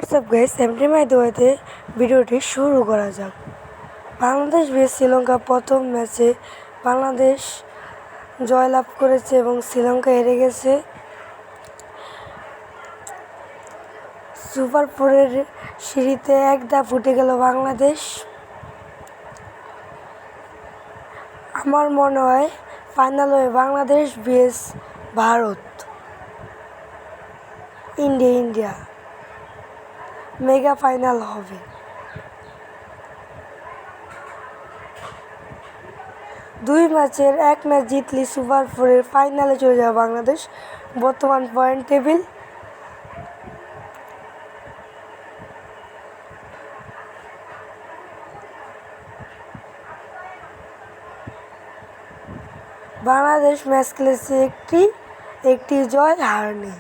WhatsApp guys, এমনি মাধ্যমে ভিডিওটি শুরু করা যাক। বাংলাদেশ vs শ্রীলঙ্কা প্রথম ম্যাচে বাংলাদেশ জয়লাভ করেছে এবং শ্রীলঙ্কা হেরে গেছে। সুপার 4-এর সিঁড়িতে এক ধাপ উঠে গেল বাংলাদেশ। আমার মনে হয় ফাইনাল হবে Bangladesh vs Bharat, India mega final হবে। দুই ম্যাচের এক ম্যাচ জিতলে সুপার 4-এর ফাইনালে চলে যাবে বাংলাদেশ। বর্তমান পয়েন্ট টেবিল বাংলাদেশ ম্যাচ খেলেছে একটি জয়, হার নেই।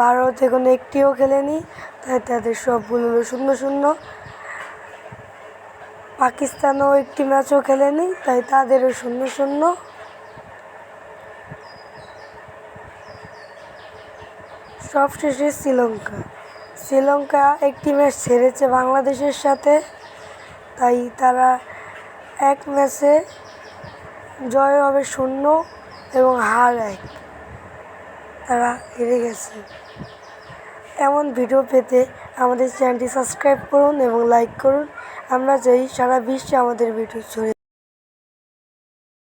ভারত এখন একটিও খেলেনি, তাই তাদের সবগুলো 0-0। পাকিস্তানও একটি ম্যাচও খেলেনি, তাই তাদেরও 0-0। সবশেষে শ্রীলঙ্কা একটি ম্যাচ হেরেছে বাংলাদেশের সাথে, তাই তারা এক ম্যাচে জয় হবে 0 এবং হার 1, তারা হেরে গেছে। এমন ভিডিও পেতে আমাদের চ্যানেলটি সাবস্ক্রাইব করুন এবং লাইক করুন। আমরা চাই সারা বিশ্বে আমাদের ভিডিও ছড়িয়ে